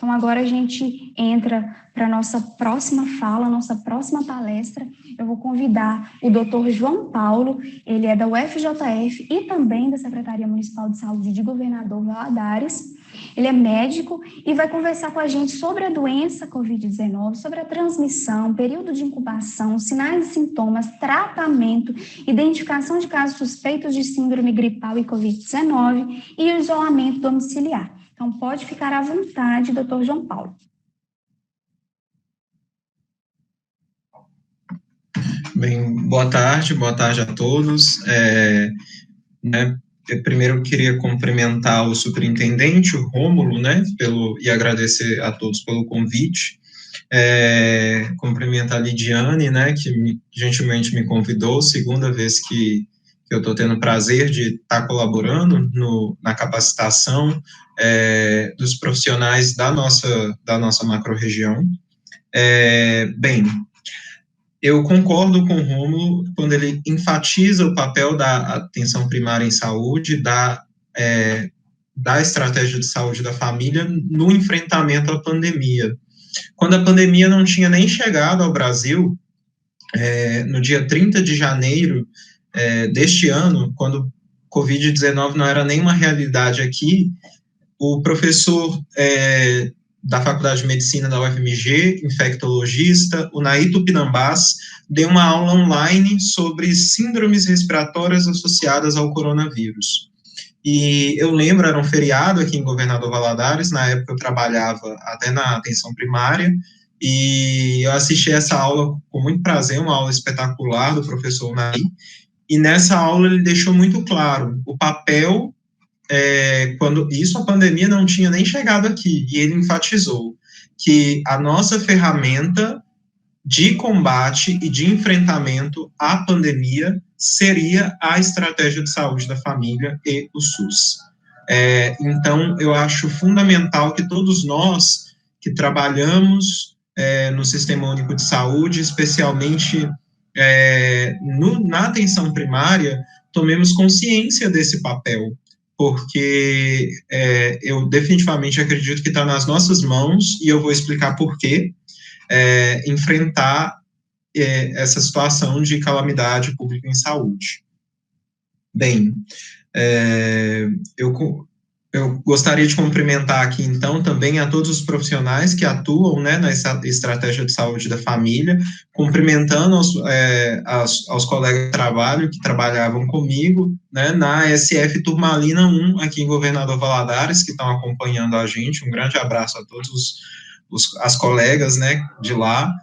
Então, agora a gente entra para a nossa próxima fala, nossa próxima palestra. Eu vou convidar o Dr. João Paulo, ele é da UFJF e também da Secretaria Municipal de Saúde de Governador Valadares. Ele é médico e vai conversar com a gente sobre a doença Covid-19, sobre a transmissão, período de incubação, sinais e sintomas, tratamento, identificação de casos suspeitos de síndrome gripal e Covid-19 e o isolamento domiciliar. Então, pode ficar à vontade, doutor João Paulo. Bem, boa tarde a todos. Primeiro eu queria cumprimentar o superintendente, o Rômulo, e agradecer a todos pelo convite. Cumprimentar a Lidiane, que gentilmente me convidou, segunda vez que eu estou tendo o prazer de estar colaborando na capacitação dos profissionais da nossa macro-região. Eu concordo com o Rômulo quando ele enfatiza o papel da atenção primária em saúde, da estratégia de saúde da família no enfrentamento à pandemia. Quando a pandemia não tinha nem chegado ao Brasil, no dia 30 de janeiro deste ano, quando Covid-19 não era nenhuma realidade aqui, o professor da Faculdade de Medicina da UFMG, infectologista, o Naí Tupinambás, deu uma aula online sobre síndromes respiratórias associadas ao coronavírus. E eu lembro, era um feriado aqui em Governador Valadares, na época eu trabalhava até na atenção primária, e eu assisti essa aula com muito prazer, uma aula espetacular do professor Naí, e nessa aula ele deixou muito claro o papel quando a pandemia não tinha nem chegado aqui, e ele enfatizou que a nossa ferramenta de combate e de enfrentamento à pandemia seria a estratégia de saúde da família e o SUS. Então, eu acho fundamental que todos nós que trabalhamos no Sistema Único de Saúde, especialmente na atenção primária, tomemos consciência desse papel, porque eu definitivamente acredito que está nas nossas mãos, e eu vou explicar por quê, enfrentar essa situação de calamidade pública em saúde. Bem, eu gostaria de cumprimentar aqui, então, também a todos os profissionais que atuam na estratégia de saúde da família, cumprimentando aos colegas de trabalho que trabalhavam comigo, na SF Turmalina 1, aqui em Governador Valadares, que estão acompanhando a gente. Um grande abraço a todos as colegas, de lá,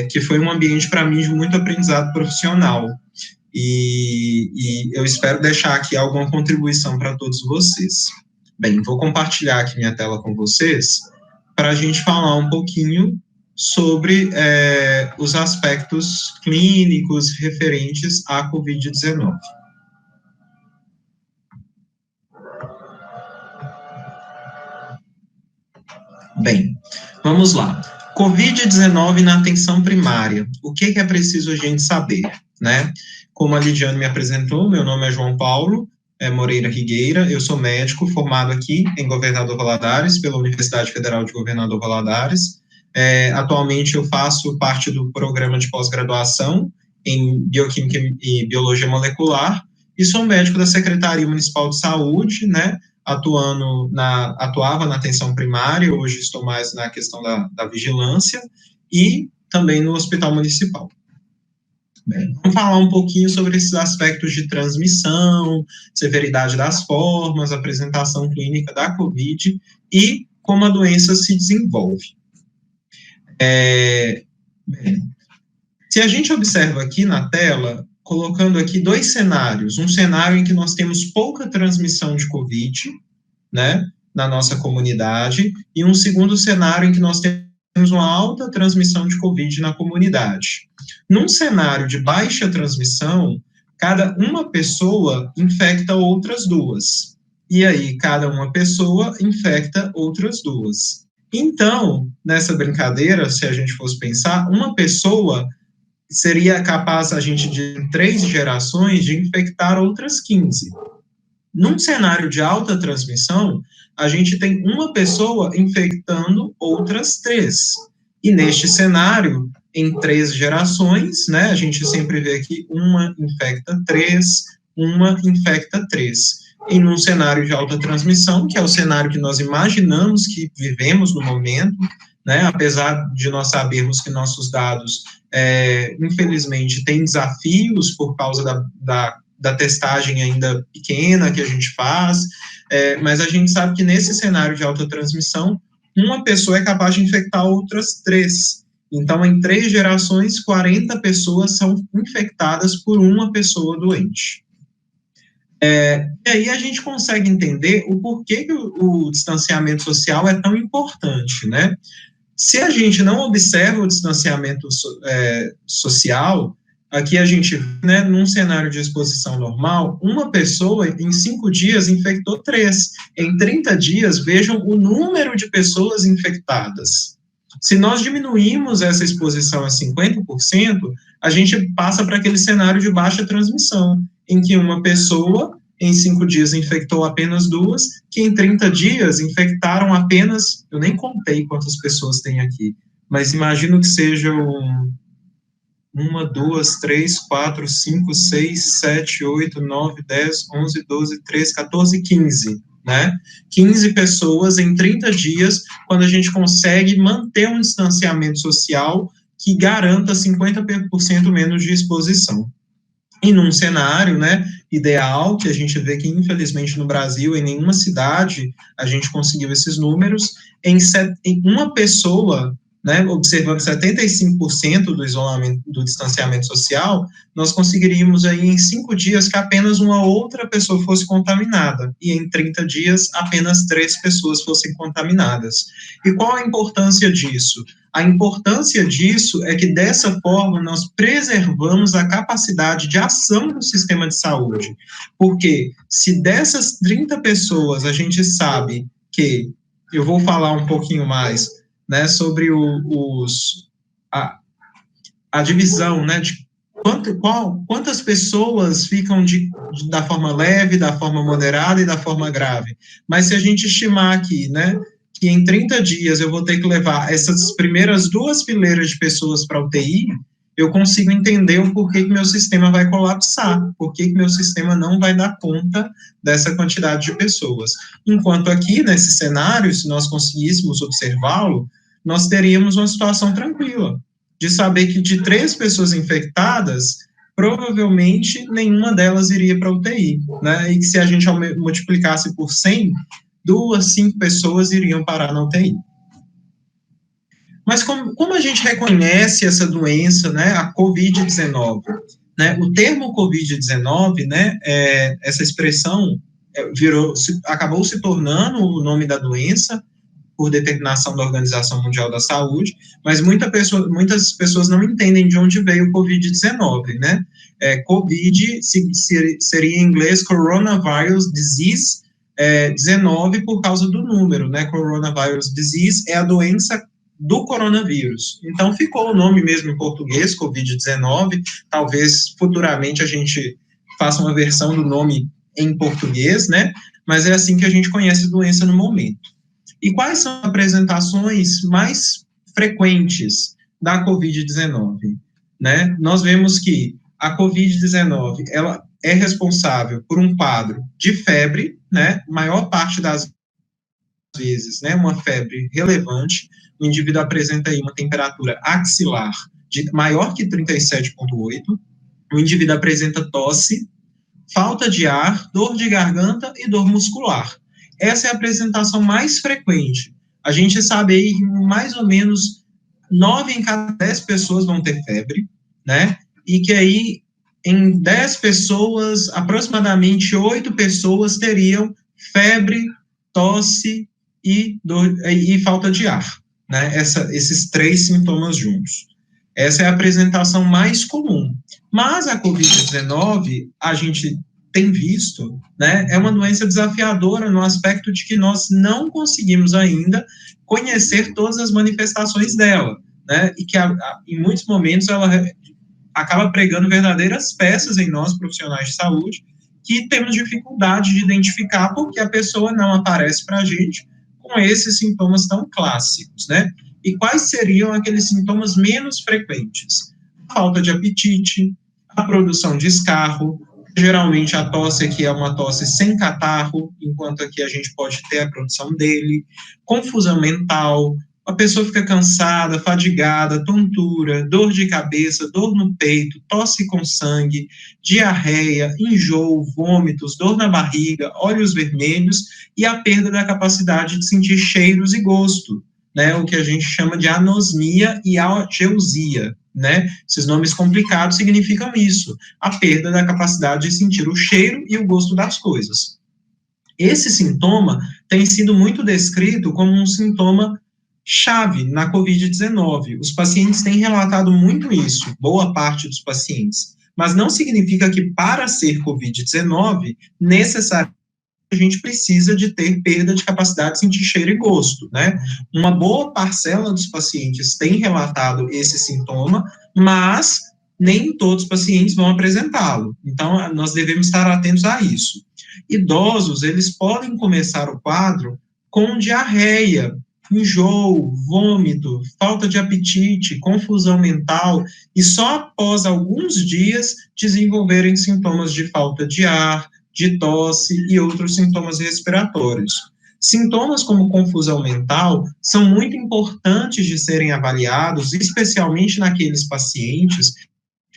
que foi um ambiente, para mim, de muito aprendizado profissional. E eu espero deixar aqui alguma contribuição para todos vocês. Bem, vou compartilhar aqui minha tela com vocês para a gente falar um pouquinho sobre os aspectos clínicos referentes à Covid-19. Bem, vamos lá. Covid-19 na atenção primária. O que é preciso a gente saber, Como a Lidiane me apresentou, meu nome é João Paulo Moreira Rigueira, eu sou médico formado aqui em Governador Valadares, pela Universidade Federal de Governador Valadares. Atualmente eu faço parte do programa de pós-graduação em Bioquímica e Biologia Molecular, e sou médico da Secretaria Municipal de Saúde, atuava na atenção primária, hoje estou mais na questão da vigilância, e também no Hospital Municipal. Bem, vamos falar um pouquinho sobre esses aspectos de transmissão, severidade das formas, apresentação clínica da COVID e como a doença se desenvolve. Bem, se a gente observa aqui na tela, colocando aqui dois cenários, um cenário em que nós temos pouca transmissão de COVID, na nossa comunidade, e um segundo cenário em que nós temos uma alta transmissão de COVID na comunidade. Num cenário de baixa transmissão, cada uma pessoa infecta outras duas. E aí, cada uma pessoa infecta outras duas. Então, nessa brincadeira, se a gente fosse pensar, uma pessoa seria capaz, a gente, de 3 gerações, de infectar outras 15. Num cenário de alta transmissão, a gente tem uma pessoa infectando outras 3. E neste cenário, em 3 gerações, né, a gente sempre vê que uma infecta 3, uma infecta 3. Em um cenário de alta transmissão, que é o cenário que nós imaginamos que vivemos no momento, né, apesar de nós sabermos que nossos dados, infelizmente, têm desafios por causa da testagem ainda pequena que a gente faz, mas a gente sabe que nesse cenário de alta transmissão, uma pessoa é capaz de infectar outras 3. Então, em 3 gerações, 40 pessoas são infectadas por uma pessoa doente. E aí a gente consegue entender o porquê que o distanciamento social é tão importante, né? Se a gente não observa o distanciamento social, aqui a gente, né, num cenário de exposição normal, uma pessoa em 5 dias infectou 3. Em 30 dias, vejam o número de pessoas infectadas. Se nós diminuímos essa exposição a 50%, a gente passa para aquele cenário de baixa transmissão, em que uma pessoa em 5 dias infectou apenas 2, que em 30 dias infectaram apenas, eu nem contei quantas pessoas tem aqui, mas imagino que sejam 1, 2, 3, 4, 5, 6, 7, 8, 9, 10, 11, 12, 13, 14, 15, né? 15 pessoas em 30 dias, quando a gente consegue manter um distanciamento social que garanta 50% menos de exposição. E num cenário, né, ideal, que a gente vê que, infelizmente, no Brasil, em nenhuma cidade, a gente conseguiu esses números, em uma pessoa, né, observando 75% do isolamento, do distanciamento social, nós conseguiríamos aí em 5 dias que apenas uma outra pessoa fosse contaminada, e em 30 dias apenas 3 pessoas fossem contaminadas. E qual a importância disso? A importância disso é que, dessa forma, nós preservamos a capacidade de ação do sistema de saúde, porque se dessas 30 pessoas a gente sabe que, eu vou falar um pouquinho mais, né, sobre a divisão, né, de quantas pessoas ficam da forma leve, da forma moderada e da forma grave. Mas se a gente estimar aqui, né, que em 30 dias eu vou ter que levar essas primeiras 2 fileiras de pessoas para UTI, eu consigo entender o porquê que meu sistema vai colapsar, porquê que meu sistema não vai dar conta dessa quantidade de pessoas. Enquanto aqui, nesse cenário, se nós conseguíssemos observá-lo, nós teríamos uma situação tranquila, de saber que de 3 pessoas infectadas, provavelmente nenhuma delas iria para UTI, né? E que se a gente multiplicasse por 100, 2, 5 pessoas iriam parar na UTI. Mas como a gente reconhece essa doença, né, a COVID-19? Né, o termo COVID-19, né, essa expressão acabou se tornando o nome da doença por determinação da Organização Mundial da Saúde, mas muitas pessoas não entendem de onde veio o COVID-19, né? COVID seria em inglês Coronavirus Disease 19 por causa do número, né? Coronavirus Disease é a doença do coronavírus. Então, ficou o nome mesmo em português, COVID-19, talvez futuramente a gente faça uma versão do nome em português, né? Mas é assim que a gente conhece a doença no momento. E quais são as apresentações mais frequentes da COVID-19? Né? Nós vemos que a COVID-19, ela é responsável por um quadro de febre, né? Maior parte das vezes, né? Uma febre relevante. O indivíduo apresenta aí uma temperatura axilar de maior que 37,8. O indivíduo apresenta tosse, falta de ar, dor de garganta e dor muscular. Essa é a apresentação mais frequente. A gente sabe aí que mais ou menos 9 em cada 10 pessoas vão ter febre, né? E que aí, em 10 pessoas, aproximadamente 8 pessoas teriam febre, tosse e falta de ar, né? Esses 3 sintomas juntos. Essa é a apresentação mais comum. Mas a COVID-19, a gente tem visto, né, é uma doença desafiadora no aspecto de que nós não conseguimos ainda conhecer todas as manifestações dela, né, e que em muitos momentos ela acaba pregando verdadeiras peças em nós, profissionais de saúde, que temos dificuldade de identificar porque a pessoa não aparece para a gente com esses sintomas tão clássicos, né? E quais seriam aqueles sintomas menos frequentes? A falta de apetite, a produção de escarro, geralmente a tosse aqui é uma tosse sem catarro, enquanto aqui a gente pode ter a produção dele, confusão mental, a pessoa fica cansada, fadigada, tontura, dor de cabeça, dor no peito, tosse com sangue, diarreia, enjoo, vômitos, dor na barriga, olhos vermelhos e a perda da capacidade de sentir cheiros e gosto, né? O que a gente chama de anosmia e ageusia, né? Esses nomes complicados significam isso, a perda da capacidade de sentir o cheiro e o gosto das coisas. Esse sintoma tem sido muito descrito como um sintoma chave na COVID-19. Os pacientes têm relatado muito isso, boa parte dos pacientes, mas não significa que para ser COVID-19, necessariamente a gente precisa de ter perda de capacidade de sentir cheiro e gosto, né? Uma boa parcela dos pacientes tem relatado esse sintoma, mas nem todos os pacientes vão apresentá-lo. Então, nós devemos estar atentos a isso. Idosos, eles podem começar o quadro com diarreia, enjoo, vômito, falta de apetite, confusão mental, e só após alguns dias desenvolverem sintomas de falta de ar, de tosse e outros sintomas respiratórios. Sintomas como confusão mental são muito importantes de serem avaliados, especialmente naqueles pacientes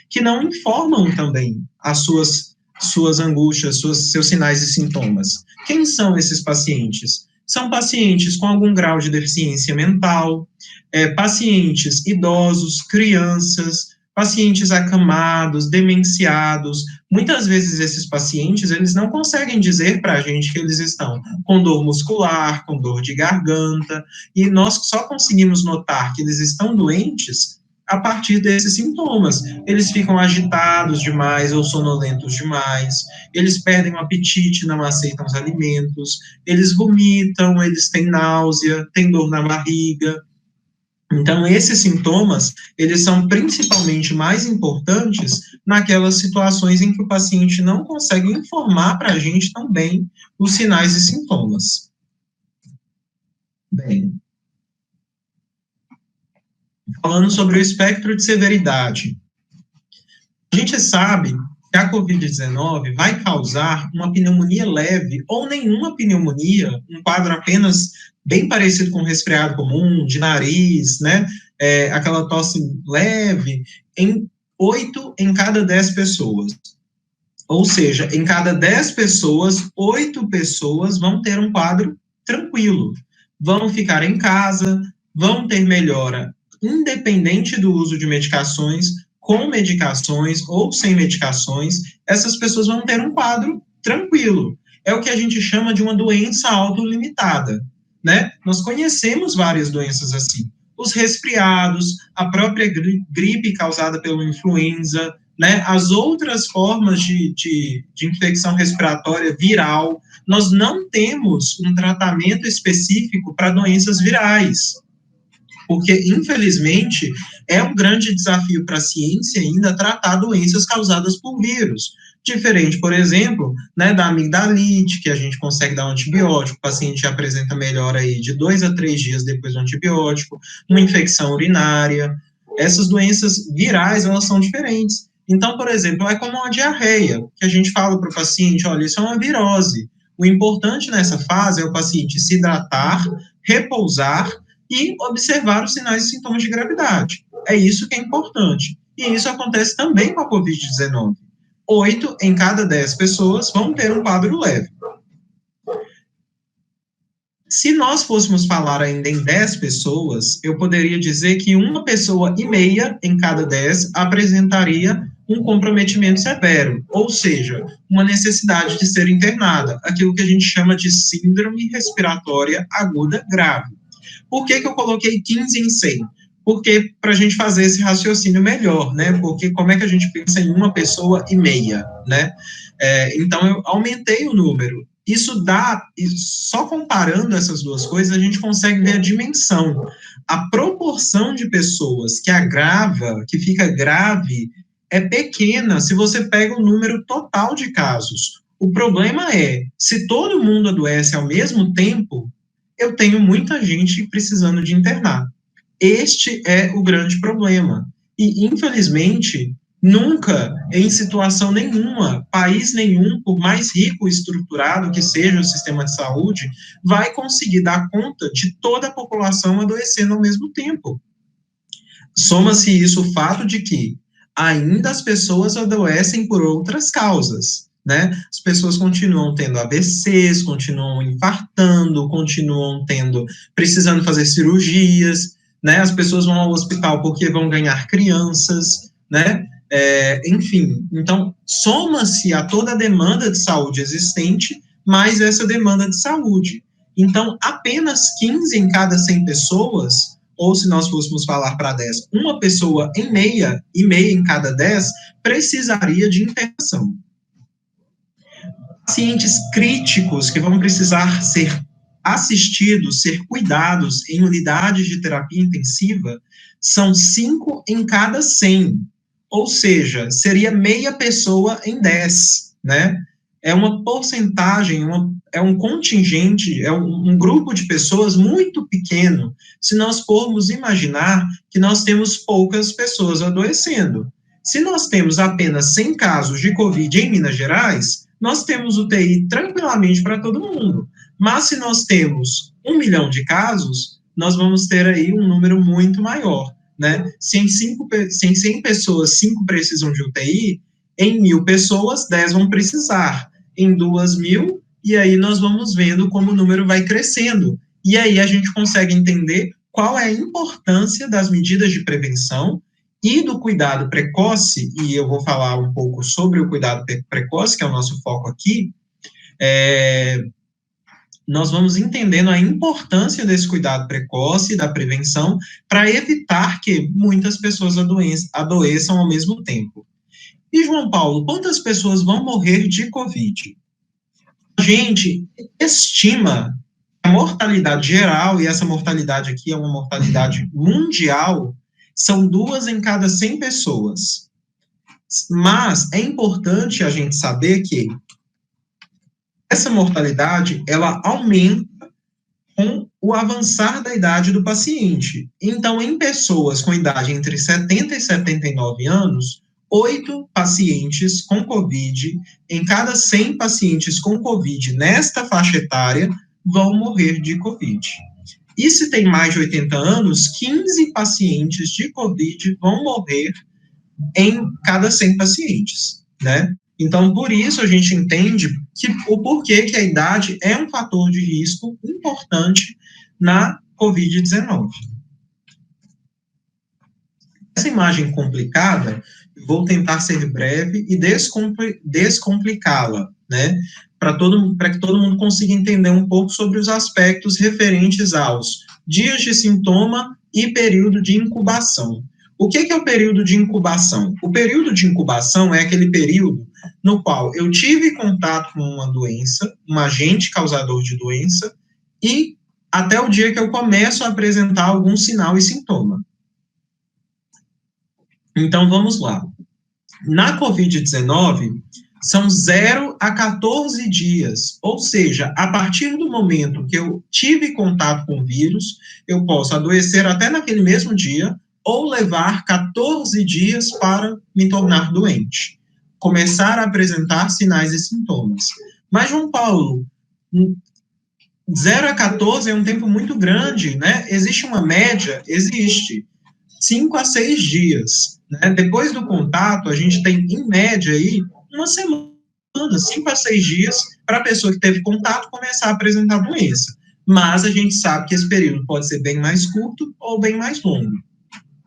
que não informam também as suas angústias, seus sinais e sintomas. Quem são esses pacientes? São pacientes com algum grau de deficiência mental, pacientes idosos, crianças, pacientes acamados, demenciados. Muitas vezes esses pacientes, eles não conseguem dizer para a gente que eles estão com dor muscular, com dor de garganta, e nós só conseguimos notar que eles estão doentes a partir desses sintomas. Eles ficam agitados demais ou sonolentos demais, eles perdem o apetite, não aceitam os alimentos, eles vomitam, eles têm náusea, têm dor na barriga. Então, esses sintomas, eles são principalmente mais importantes naquelas situações em que o paciente não consegue informar para a gente também os sinais e sintomas. Bem, falando sobre o espectro de severidade, a gente sabe que a COVID-19 vai causar uma pneumonia leve ou nenhuma pneumonia, um quadro apenas bem parecido com um resfriado comum, de nariz, né, aquela tosse leve, em 8 em cada 10 pessoas. Ou seja, em cada 10 pessoas, 8 pessoas vão ter um quadro tranquilo, vão ficar em casa, vão ter melhora independente do uso de medicações, com medicações ou sem medicações, essas pessoas vão ter um quadro tranquilo. É o que a gente chama de uma doença autolimitada, né? Nós conhecemos várias doenças assim. Os resfriados, a própria gripe causada pela influenza, né? As outras formas de infecção respiratória viral. Nós não temos um tratamento específico para doenças virais, porque, infelizmente, é um grande desafio para a ciência ainda tratar doenças causadas por vírus. Diferente, por exemplo, né, da amigdalite, que a gente consegue dar um antibiótico, o paciente apresenta melhora aí de 2 a 3 dias depois do antibiótico, uma infecção urinária. Essas doenças virais, elas são diferentes. Então, por exemplo, é como uma diarreia, que a gente fala para o paciente, olha, isso é uma virose. O importante nessa fase é o paciente se hidratar, repousar, e observar os sinais e sintomas de gravidade. É isso que é importante. E isso acontece também com a COVID-19. 8 em cada 10 pessoas vão ter um quadro leve. Se nós fôssemos falar ainda em 10 pessoas, eu poderia dizer que 1,5 pessoa em cada 10 apresentaria um comprometimento severo, ou seja, uma necessidade de ser internada, aquilo que a gente chama de síndrome respiratória aguda grave. Por que eu coloquei 15 em 100? Porque para a gente fazer esse raciocínio melhor, né? Porque como é que a gente pensa em 1,5 pessoa, né? Então, eu aumentei o número. Isso dá, só comparando essas duas coisas, a gente consegue ver a dimensão. A proporção de pessoas que agrava, que fica grave, é pequena se você pega o número total de casos. O problema é, se todo mundo adoece ao mesmo tempo, eu tenho muita gente precisando de internar. Este é o grande problema. E, infelizmente, nunca, em situação nenhuma, país nenhum, por mais rico e estruturado que seja o sistema de saúde, vai conseguir dar conta de toda a população adoecendo ao mesmo tempo. Soma-se isso o fato de que ainda as pessoas adoecem por outras causas, né? As pessoas continuam tendo AVCs, continuam infartando, continuam precisando fazer cirurgias, né? As pessoas vão ao hospital porque vão ganhar crianças, né? Enfim, então, soma-se a toda a demanda de saúde existente, mais essa demanda de saúde. Então, apenas 15 em cada 100 pessoas, ou se nós fôssemos falar para 10, uma pessoa e meia em cada 10 precisaria de internação. Pacientes críticos que vão precisar ser assistidos, ser cuidados em unidades de terapia intensiva, são 5 em cada 100, ou seja, seria meia pessoa em 10, né? É uma porcentagem, é um contingente, é um grupo de pessoas muito pequeno, se nós formos imaginar que nós temos poucas pessoas adoecendo. Se nós temos apenas 100 casos de Covid em Minas Gerais, nós temos UTI tranquilamente para todo mundo. Mas se nós temos 1 milhão de casos, nós vamos ter aí um número muito maior, né? Se em 100 pessoas, 5 precisam de UTI, em 1.000 pessoas, 10 vão precisar. Em 2.000, e aí nós vamos vendo como o número vai crescendo. E aí a gente consegue entender qual é a importância das medidas de prevenção e do cuidado precoce, e eu vou falar um pouco sobre o cuidado precoce, que é o nosso foco aqui. Nós vamos entendendo a importância desse cuidado precoce e da prevenção para evitar que muitas pessoas adoeçam ao mesmo tempo. E, João Paulo, quantas pessoas vão morrer de Covid? A gente estima a mortalidade geral, e essa mortalidade aqui é uma mortalidade mundial, são 2 em cada 100 pessoas. Mas é importante a gente saber que essa mortalidade, ela aumenta com o avançar da idade do paciente. Então, em pessoas com idade entre 70 e 79 anos, 8 pacientes com Covid, em cada 100 pacientes com Covid nesta faixa etária, vão morrer de Covid. E se tem mais de 80 anos, 15 pacientes de Covid vão morrer em cada 100 pacientes, né? Então, por isso, a gente entende o porquê que a idade é um fator de risco importante na Covid-19. Essa imagem complicada, vou tentar ser breve e descomplicá-la, né? Para que todo mundo consiga entender um pouco sobre os aspectos referentes aos dias de sintoma e período de incubação. O que é o período de incubação? O período de incubação é aquele período no qual eu tive contato com uma doença, um agente causador de doença, e até o dia que eu começo a apresentar algum sinal e sintoma. Então, vamos lá. Na Covid-19, são 0 a 14 dias, ou seja, a partir do momento que eu tive contato com o vírus, eu posso adoecer até naquele mesmo dia, ou levar 14 dias para me tornar doente, começar a apresentar sinais e sintomas. Mas, João Paulo, 0 a 14 é um tempo muito grande, né? Existe uma média? Existe. 5 a 6 dias. Né? Depois do contato, a gente tem, em média, aí, uma semana, 5 a 6 dias, para a pessoa que teve contato começar a apresentar doença. Mas a gente sabe que esse período pode ser bem mais curto ou bem mais longo.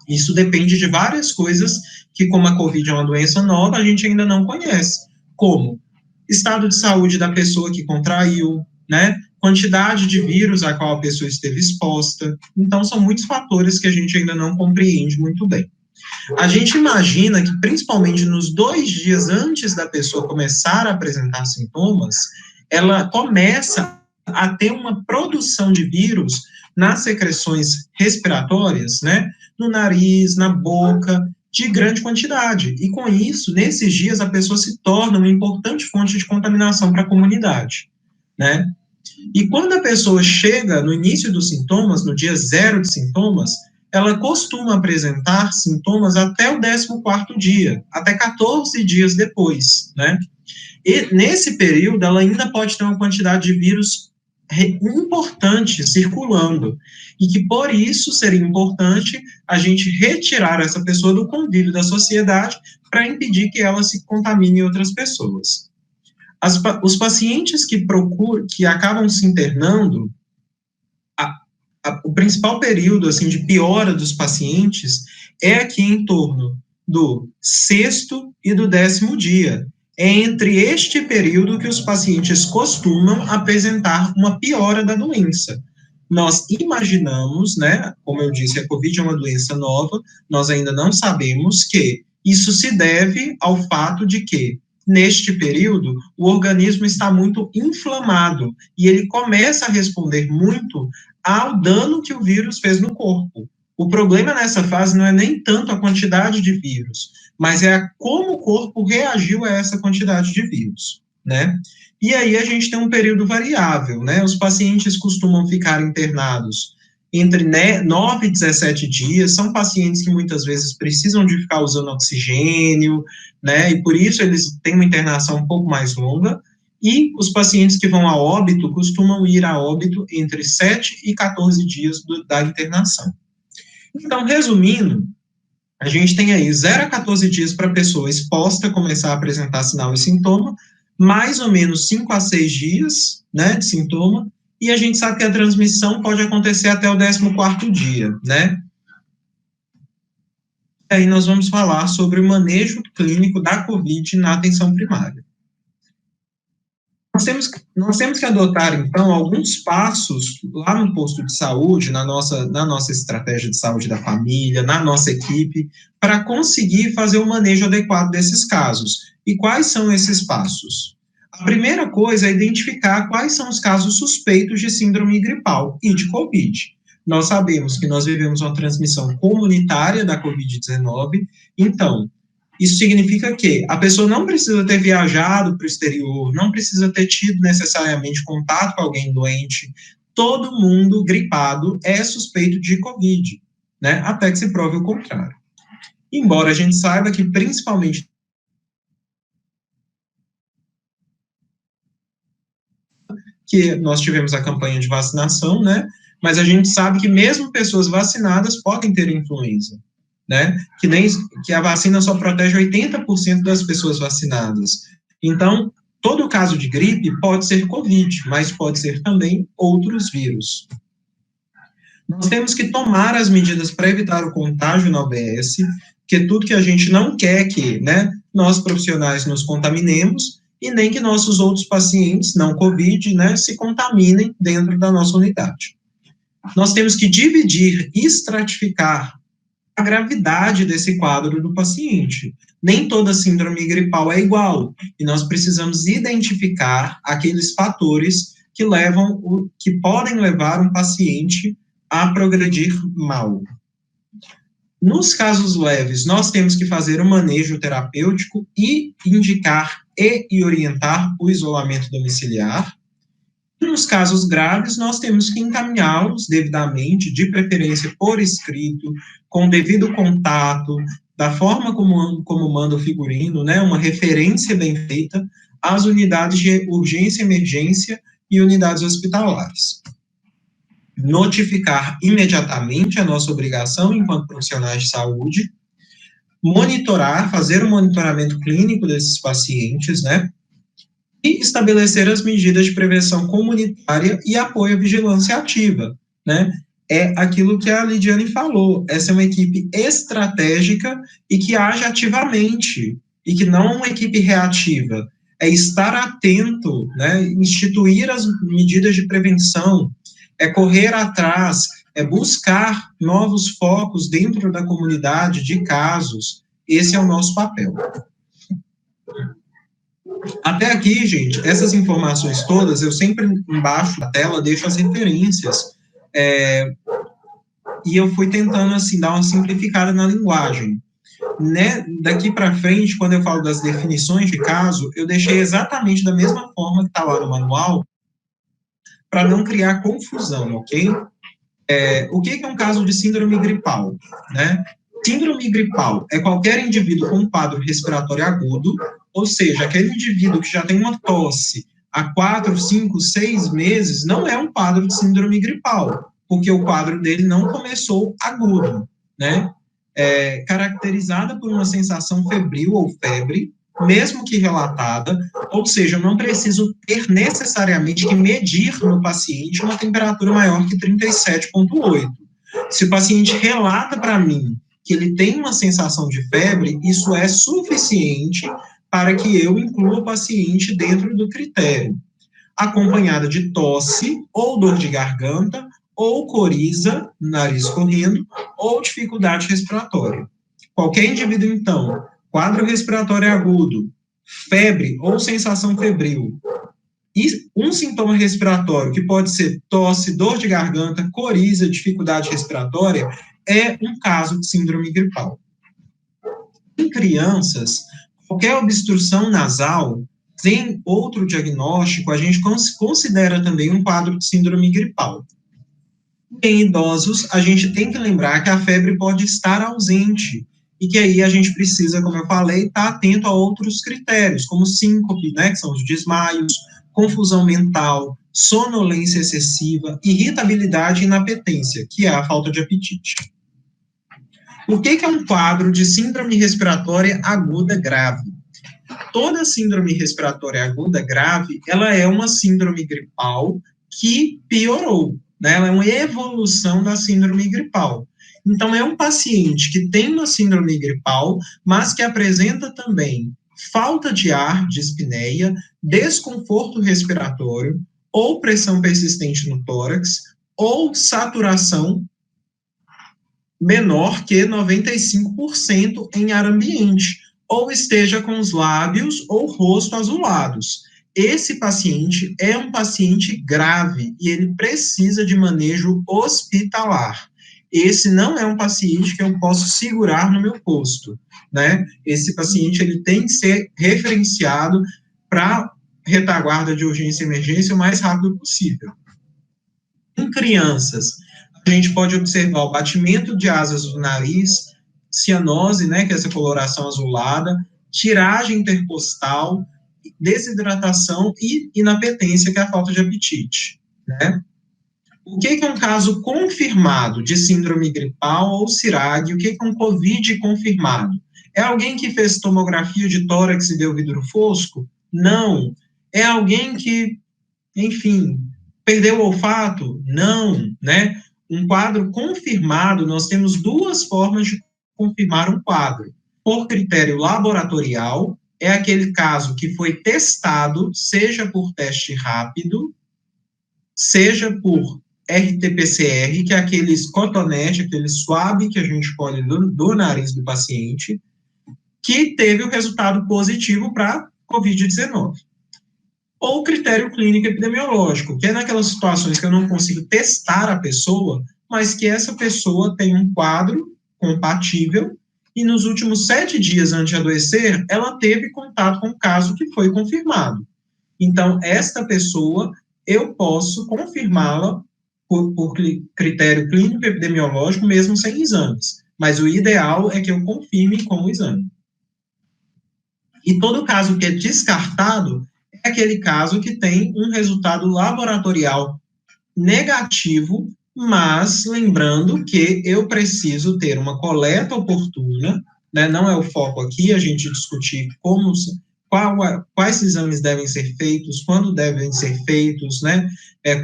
Isso depende de várias coisas que, como a Covid é uma doença nova, a gente ainda não conhece, como estado de saúde da pessoa que contraiu, né? Quantidade de vírus a qual a pessoa esteve exposta. Então, são muitos fatores que a gente ainda não compreende muito bem. A gente imagina que, principalmente nos 2 dias antes da pessoa começar a apresentar sintomas, ela começa a ter uma produção de vírus nas secreções respiratórias, né? No nariz, na boca, de grande quantidade. E com isso, nesses dias, a pessoa se torna uma importante fonte de contaminação para a comunidade, né? E quando a pessoa chega no início dos sintomas, no dia 0 de sintomas, ela costuma apresentar sintomas até o 14º dia, até 14 dias depois, né? E nesse período, ela ainda pode ter uma quantidade de vírus importante circulando, e que por isso seria importante a gente retirar essa pessoa do convívio da sociedade para impedir que ela se contamine outras pessoas. Os pacientes que acabam se internando, o principal período assim, de piora dos pacientes é aqui em torno do 6º e do 10º dia. É entre este período que os pacientes costumam apresentar uma piora da doença. Nós imaginamos, né, como eu disse, a COVID é uma doença nova, nós ainda não sabemos que isso se deve ao fato de que, neste período, o organismo está muito inflamado e ele começa a responder muito ao dano que o vírus fez no corpo. O problema nessa fase não é nem tanto a quantidade de vírus, mas é como o corpo reagiu a essa quantidade de vírus, né? E aí a gente tem um período variável, né? Os pacientes costumam ficar internados entre 9 e 17 dias, são pacientes que muitas vezes precisam de ficar usando oxigênio, né? E por isso eles têm uma internação um pouco mais longa, e os pacientes que vão a óbito costumam ir a óbito entre 7 e 14 dias da internação. Então, resumindo, a gente tem aí 0 a 14 dias para a pessoa exposta começar a apresentar sinal e sintoma, mais ou menos 5 a 6 dias, né, de sintoma, e a gente sabe que a transmissão pode acontecer até o 14º dia, né? E aí nós vamos falar sobre o manejo clínico da COVID na atenção primária. Nós temos que adotar, então, alguns passos lá no posto de saúde, na nossa estratégia de saúde da família, na nossa equipe, para conseguir fazer o manejo adequado desses casos. E quais são esses passos? A primeira coisa é identificar quais são os casos suspeitos de síndrome gripal e de COVID. Nós sabemos que nós vivemos uma transmissão comunitária da COVID-19, então, isso significa que a pessoa não precisa ter viajado para o exterior, não precisa ter tido necessariamente contato com alguém doente. Todo mundo gripado é suspeito de COVID, né? Até que se prove o contrário. Embora a gente saiba que, principalmente, que nós tivemos a campanha de vacinação, né? Mas a gente sabe que mesmo pessoas vacinadas podem ter influenza, né? Que a vacina só protege 80% das pessoas vacinadas. Então, todo caso de gripe pode ser COVID, mas pode ser também outros vírus. Nós temos que tomar as medidas para evitar o contágio na UBS, que tudo que a gente não quer que, né, nós profissionais nos contaminemos, e nem que nossos outros pacientes, não COVID, né, se contaminem dentro da nossa unidade. Nós temos que dividir e estratificar a gravidade desse quadro do paciente. Nem toda síndrome gripal é igual, e nós precisamos identificar aqueles fatores que podem levar um paciente a progredir mal. Nos casos leves, nós temos que fazer um manejo terapêutico e indicar e orientar o isolamento domiciliar. E nos casos graves, nós temos que encaminhá-los devidamente, de preferência por escrito, com devido contato, da forma como manda o figurino, né, uma referência bem feita às unidades de urgência e emergência e unidades hospitalares. Notificar imediatamente a nossa obrigação enquanto profissionais de saúde, monitorar, fazer o monitoramento clínico desses pacientes, né, e estabelecer as medidas de prevenção comunitária e apoio à vigilância ativa, né, é aquilo que a Lidiane falou, essa é uma equipe estratégica e que age ativamente, e que não é uma equipe reativa, é estar atento, né, instituir as medidas de prevenção, é correr atrás, é buscar novos focos dentro da comunidade de casos. Esse é o nosso papel. Até aqui, gente, essas informações todas, eu sempre embaixo da tela deixo as referências, e eu fui tentando, assim, dar uma simplificada na linguagem. né, daqui para frente, quando eu falo das definições de caso, eu deixei exatamente da mesma forma que está lá no manual, para não criar confusão, ok? O que é um caso de síndrome gripal, né? Síndrome gripal é qualquer indivíduo com um quadro respiratório agudo, ou seja, aquele indivíduo que já tem uma tosse há 4, 5, 6 meses, não é um quadro de síndrome gripal, porque o quadro dele não começou agudo, né? Caracterizada por uma sensação febril ou febre, mesmo que relatada, ou seja, eu não preciso ter necessariamente que medir no paciente uma temperatura maior que 37,8. Se o paciente relata para mim que ele tem uma sensação de febre, isso é suficiente para que eu inclua o paciente dentro do critério, acompanhada de tosse ou dor de garganta, ou coriza, nariz correndo, ou dificuldade respiratória. Qualquer indivíduo, então, quadro respiratório agudo, febre ou sensação febril, e um sintoma respiratório, que pode ser tosse, dor de garganta, coriza, dificuldade respiratória, é um caso de síndrome gripal. Em crianças, qualquer obstrução nasal sem outro diagnóstico, a gente considera também um quadro de síndrome gripal. Em idosos, a gente tem que lembrar que a febre pode estar ausente, e que aí a gente precisa, como eu falei, estar atento a outros critérios, como síncope, né, que são os desmaios, confusão mental, sonolência excessiva, irritabilidade e inapetência, que é a falta de apetite. O que é um quadro de síndrome respiratória aguda grave? Toda síndrome respiratória aguda grave, ela é uma síndrome gripal que piorou, né? Ela é uma evolução da síndrome gripal. Então, é um paciente que tem uma síndrome gripal, mas que apresenta também falta de ar, dispneia, desconforto respiratório, ou pressão persistente no tórax, ou saturação menor que 95% em ar ambiente, ou esteja com os lábios ou rosto azulados. Esse paciente é um paciente grave e ele precisa de manejo hospitalar. Esse não é um paciente que eu posso segurar no meu posto, né? Esse paciente, ele tem que ser referenciado para retaguarda de urgência e emergência o mais rápido possível. Em crianças, a gente pode observar o batimento de asas do nariz, cianose, né, que é essa coloração azulada, tiragem intercostal, desidratação e inapetência, que é a falta de apetite, né? O que é um caso confirmado de síndrome gripal ou CIRAG? O que é um COVID confirmado? É alguém que fez tomografia de tórax e deu vidro fosco? Não. É alguém que, enfim, perdeu o olfato? Não, né? Um quadro confirmado, nós temos duas formas de confirmar um quadro. Por critério laboratorial, é aquele caso que foi testado, seja por teste rápido, seja por RT-PCR, que é aqueles cotonete, aquele swab que a gente colhe do nariz do paciente, que teve o resultado positivo para COVID-19. Ou critério clínico epidemiológico, que é naquelas situações que eu não consigo testar a pessoa, mas que essa pessoa tem um quadro compatível e nos últimos 7 dias antes de adoecer, ela teve contato com o caso que foi confirmado. Então, esta pessoa, eu posso confirmá-la por critério clínico epidemiológico, mesmo sem exames. Mas o ideal é que eu confirme com o exame. E todo caso que é descartado é aquele caso que tem um resultado laboratorial negativo, mas lembrando que eu preciso ter uma coleta oportuna, né? Não é o foco aqui a gente discutir quais exames devem ser feitos, quando devem ser feitos, né?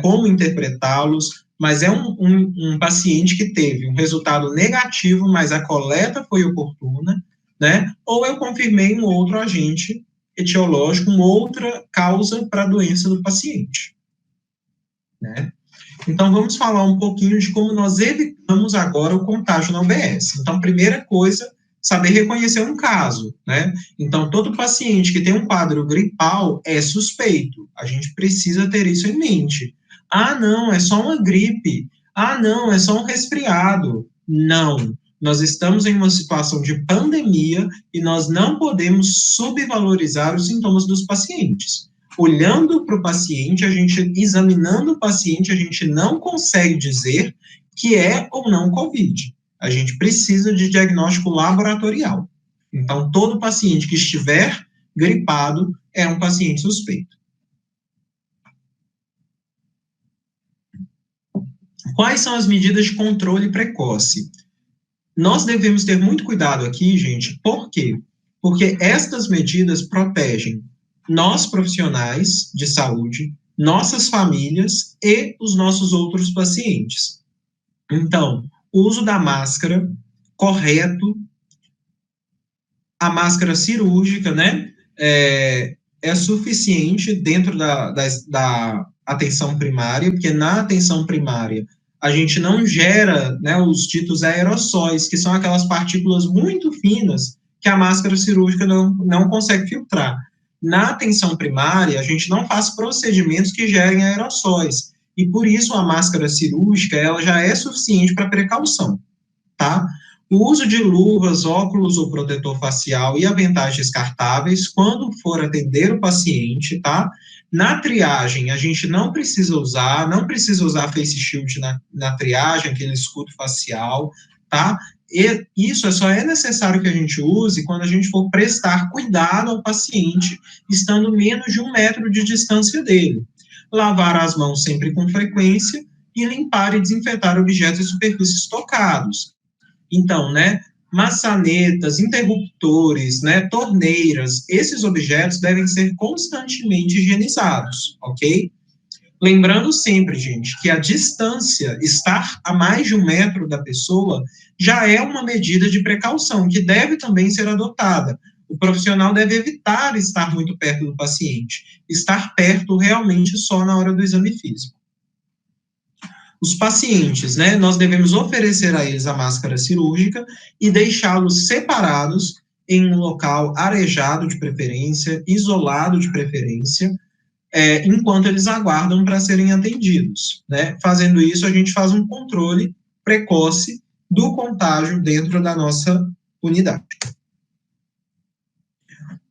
Como interpretá-los, mas é um paciente que teve um resultado negativo, mas a coleta foi oportuna, né? Ou eu confirmei um outro agente etiológico, uma outra causa para a doença do paciente, né? Então, vamos falar um pouquinho de como nós evitamos agora o contágio na UBS. Então, primeira coisa, saber reconhecer um caso, né? Então, todo paciente que tem um quadro gripal é suspeito. A gente precisa ter isso em mente. Ah, não, é só uma gripe. Ah, não, é só um resfriado. Não. Nós estamos em uma situação de pandemia e nós não podemos subvalorizar os sintomas dos pacientes. Olhando para o paciente, examinando o paciente, a gente não consegue dizer que é ou não COVID. A gente precisa de diagnóstico laboratorial. Então, todo paciente que estiver gripado é um paciente suspeito. Quais são as medidas de controle precoce? Nós devemos ter muito cuidado aqui, gente. Por quê? Porque estas medidas protegem nós, profissionais de saúde, nossas famílias e os nossos outros pacientes. Então, o uso da máscara correto, a máscara cirúrgica, né, é suficiente dentro da atenção primária, porque na atenção primária a gente não gera, né, os ditos aerossóis, que são aquelas partículas muito finas que a máscara cirúrgica não consegue filtrar. Na atenção primária, a gente não faz procedimentos que gerem aerossóis, e por isso a máscara cirúrgica, ela já é suficiente para precaução, tá? O uso de luvas, óculos ou protetor facial e aventais descartáveis quando for atender o paciente, tá? Na triagem, a gente não precisa usar face shield na triagem, aquele escudo facial, tá? E isso só é necessário que a gente use quando a gente for prestar cuidado ao paciente, estando menos de 1 metro de distância dele. Lavar as mãos sempre com frequência e limpar e desinfetar objetos e superfícies tocados. Então, né, maçanetas, interruptores, né, torneiras, esses objetos devem ser constantemente higienizados, ok? Lembrando sempre, gente, que a distância, estar a mais de 1 metro da pessoa, já é uma medida de precaução, que deve também ser adotada. O profissional deve evitar estar muito perto do paciente, estar perto realmente só na hora do exame físico. Os pacientes, né, nós devemos oferecer a eles a máscara cirúrgica e deixá-los separados em um local arejado de preferência, isolado de preferência, enquanto eles aguardam para serem atendidos, né? Fazendo isso, a gente faz um controle precoce do contágio dentro da nossa unidade.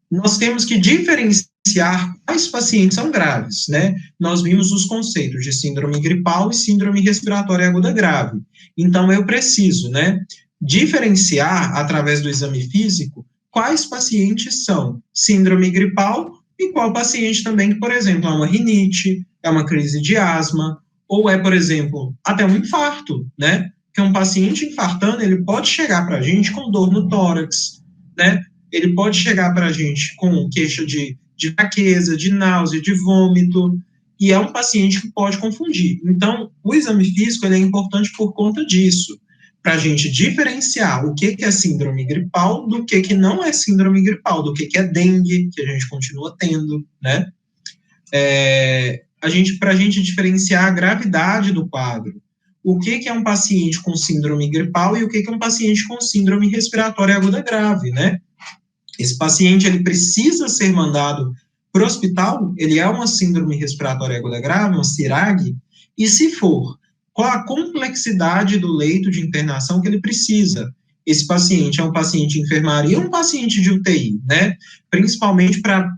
Nós temos que diferenciar quais pacientes são graves, né? Nós vimos os conceitos de síndrome gripal e síndrome respiratória aguda grave. Então, eu preciso, né, diferenciar, através do exame físico, quais pacientes são síndrome gripal e qual paciente também que, por exemplo, é uma rinite, é uma crise de asma, ou é, por exemplo, até um infarto, né? Que um paciente infartando, ele pode chegar para a gente com dor no tórax, né? Ele pode chegar para a gente com queixa de fraqueza, de náusea, de vômito, e é um paciente que pode confundir. Então, o exame físico ele é importante por conta disso, para a gente diferenciar o que é síndrome gripal do que não é síndrome gripal, do que é dengue, que a gente continua tendo, né? Para a gente diferenciar a gravidade do quadro, o que é um paciente com síndrome gripal e o que é um paciente com síndrome respiratória aguda grave, né? Esse paciente, ele precisa ser mandado para o hospital, ele é uma síndrome respiratória aguda grave, uma CIRAG, e se for, qual a complexidade do leito de internação que ele precisa? Esse paciente é um paciente de enfermaria ou um paciente de UTI, né? Principalmente para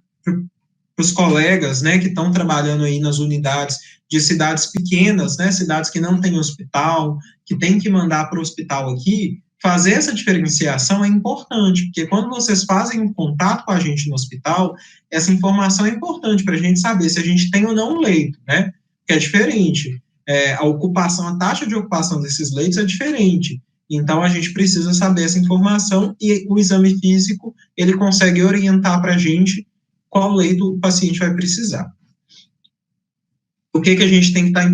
os colegas, né, que estão trabalhando aí nas unidades de cidades pequenas, né, cidades que não têm hospital, que tem que mandar para o hospital aqui, fazer essa diferenciação é importante, porque quando vocês fazem um contato com a gente no hospital, essa informação é importante para a gente saber se a gente tem ou não um leito, né? Que é diferente. A taxa de ocupação desses leitos é diferente. Então, a gente precisa saber essa informação e o exame físico, ele consegue orientar para a gente qual leito o paciente vai precisar. O que a gente tem que estar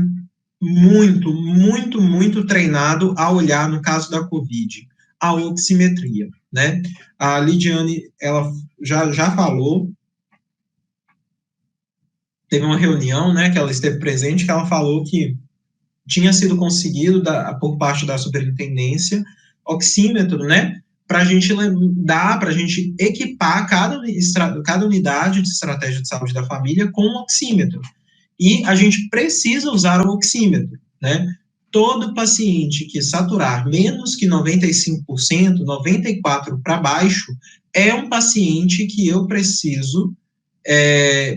muito treinado a olhar no caso da COVID, a oximetria, né? A Lidiane, ela já falou, teve uma reunião, né, que ela esteve presente, que ela falou que tinha sido conseguido por parte da superintendência oxímetro, né, para a gente equipar cada unidade de estratégia de saúde da família com um oxímetro. E a gente precisa usar o oxímetro, né? todo paciente que saturar menos que 95%, 94% para baixo, é um paciente que eu preciso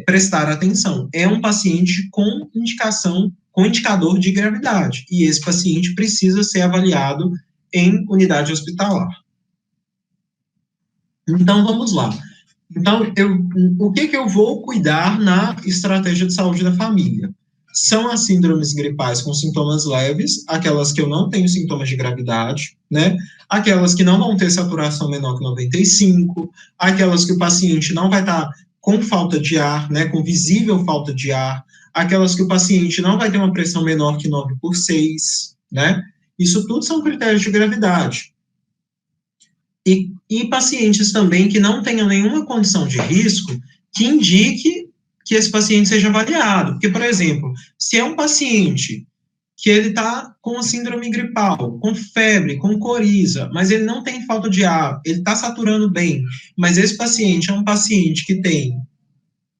prestar atenção. É um paciente com indicação, com indicador de gravidade, e esse paciente precisa ser avaliado em unidade hospitalar. Então, vamos lá. Então, o que eu vou cuidar na estratégia de saúde da família? São as síndromes gripais com sintomas leves, aquelas que eu não tenho sintomas de gravidade, né? Aquelas que não vão ter saturação menor que 95, aquelas que o paciente não vai estar com falta de ar, né? Com visível falta de ar, aquelas que o paciente não vai ter uma pressão menor que 9/6, né? Isso tudo são critérios de gravidade. E pacientes também que não tenham nenhuma condição de risco que indique que esse paciente seja avaliado. Porque, por exemplo, se é um paciente que ele está com a síndrome gripal, com febre, com coriza, mas ele não tem falta de ar, ele está saturando bem, mas esse paciente é um paciente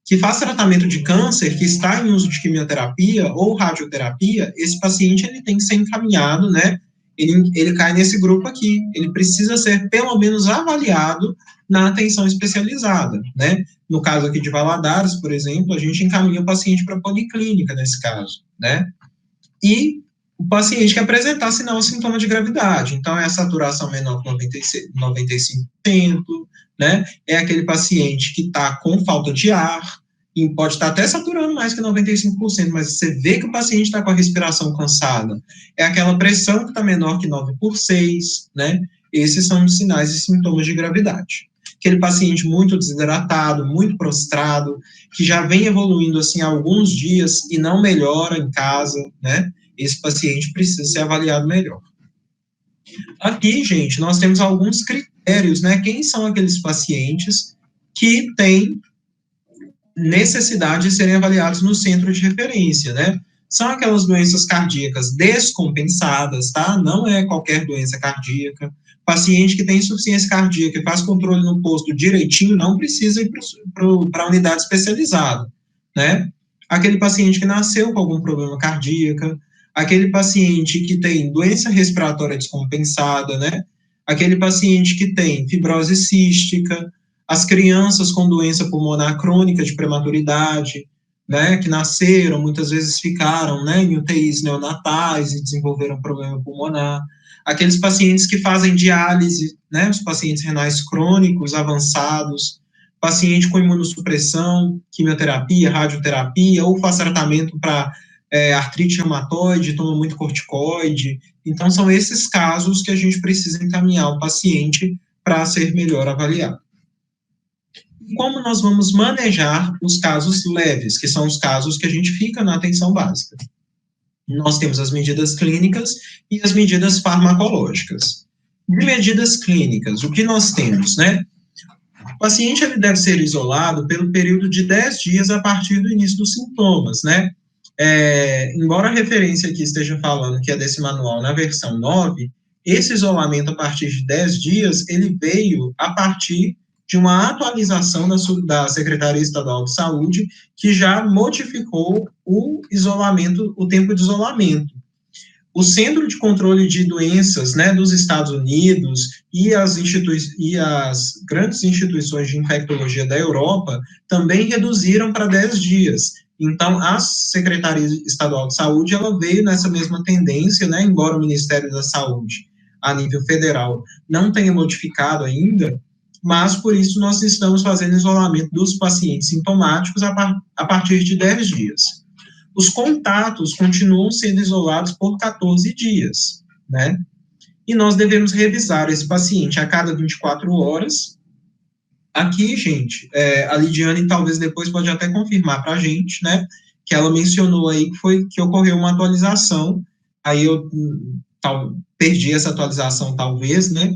que faz tratamento de câncer, que está em uso de quimioterapia ou radioterapia, esse paciente ele tem que ser encaminhado, né? Ele cai nesse grupo aqui, ele precisa ser pelo menos avaliado na atenção especializada, né? No caso aqui de Valadares, por exemplo, a gente encaminha o paciente para a policlínica nesse caso, né? E o paciente que apresentar sinal ou sintoma de gravidade, então é a saturação menor que 95%, né? É aquele paciente que está com falta de ar, e pode estar até saturando mais que 95%, mas você vê que o paciente está com a respiração cansada. É aquela pressão que está menor que 9/6, né? Esses são os sinais e sintomas de gravidade. Aquele paciente muito desidratado, muito prostrado, que já vem evoluindo assim há alguns dias e não melhora em casa, né? Esse paciente precisa ser avaliado melhor. Aqui, gente, nós temos alguns critérios, né? Quem são aqueles pacientes que têm necessidade de serem avaliados no centro de referência, né? São aquelas doenças cardíacas descompensadas, tá? Não é qualquer doença cardíaca. Paciente que tem insuficiência cardíaca e faz controle no posto direitinho não precisa ir para a unidade especializada, né? Aquele paciente que nasceu com algum problema cardíaco, aquele paciente que tem doença respiratória descompensada, né? Aquele paciente que tem fibrose cística, as crianças com doença pulmonar crônica de prematuridade, né, que nasceram, muitas vezes ficaram, né, em UTIs neonatais e desenvolveram problema pulmonar, aqueles pacientes que fazem diálise, né, os pacientes renais crônicos avançados, paciente com imunossupressão, quimioterapia, radioterapia, ou faz tratamento para artrite reumatoide, toma muito corticoide. Então, são esses casos que a gente precisa encaminhar o paciente para ser melhor avaliado. Como nós vamos manejar os casos leves, que são os casos que a gente fica na atenção básica? Nós temos as medidas clínicas e as medidas farmacológicas. De medidas clínicas, o que nós temos, né? O paciente ele deve ser isolado pelo período de 10 dias a partir do início dos sintomas, né? Embora a referência aqui esteja falando que é desse manual na versão 9, esse isolamento a partir de 10 dias, ele veio a partir de uma atualização da Secretaria Estadual de Saúde, que já modificou o isolamento, o tempo de isolamento. O Centro de Controle de Doenças, né, dos Estados Unidos e as grandes instituições de infectologia da Europa também reduziram para 10 dias. Então, a Secretaria Estadual de Saúde, ela veio nessa mesma tendência, né, embora o Ministério da Saúde, a nível federal, não tenha modificado ainda, mas por isso nós estamos fazendo isolamento dos pacientes sintomáticos a partir de 10 dias. Os contatos continuam sendo isolados por 14 dias, né? E nós devemos revisar esse paciente a cada 24 horas. Aqui, gente, a Lidiane talvez depois pode até confirmar para a gente, né? Que ela mencionou aí que ocorreu uma atualização, aí eu perdi essa atualização talvez, né?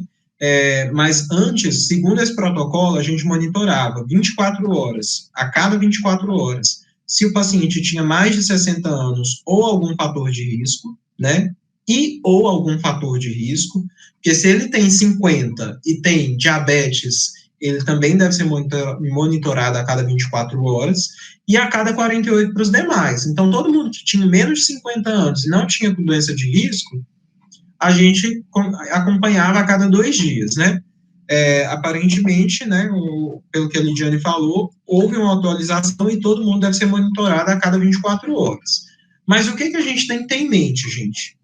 Mas antes, segundo esse protocolo, a gente monitorava 24 horas, a cada 24 horas, se o paciente tinha mais de 60 anos ou algum fator de risco, né, ou algum fator de risco, porque se ele tem 50 e tem diabetes ele também deve ser monitorado a cada 24 horas, e a cada 48 para os demais. Então, todo mundo que tinha menos de 50 anos e não tinha doença de risco, a gente acompanhava a cada 2 dias, né? Aparentemente, né, pelo que a Lidiane falou, houve uma atualização e todo mundo deve ser monitorado a cada 24 horas. Mas o que a gente tem que ter em mente, gente?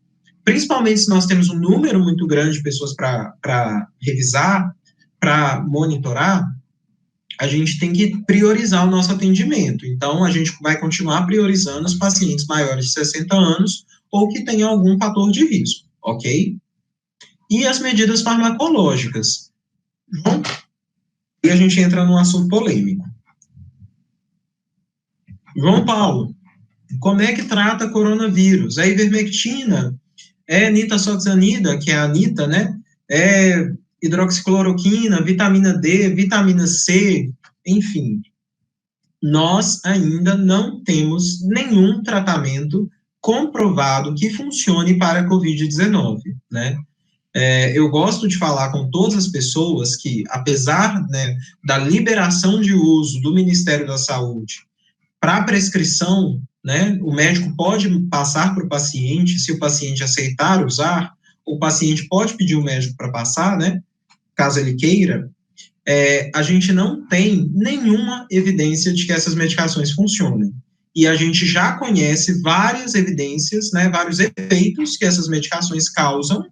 Principalmente se nós temos um número muito grande de pessoas para revisar, para monitorar, a gente tem que priorizar o nosso atendimento. Então, a gente vai continuar priorizando os pacientes maiores de 60 anos ou que tenham algum fator de risco, ok? E as medidas farmacológicas. Bom, e a gente entra num assunto polêmico. João Paulo, como é que trata coronavírus? É ivermectina? É nitazoxanida, que é a anita, né? É hidroxicloroquina, vitamina D, vitamina C, enfim. Nós ainda não temos nenhum tratamento comprovado que funcione para a Covid-19, né? Eu gosto de falar com todas as pessoas que, apesar, né, da liberação de uso do Ministério da Saúde para prescrição, né, o médico pode passar para o paciente, se o paciente aceitar usar, o paciente pode pedir o médico para passar, né, caso ele queira, a gente não tem nenhuma evidência de que essas medicações funcionem. E a gente já conhece várias evidências, né, vários efeitos que essas medicações causam,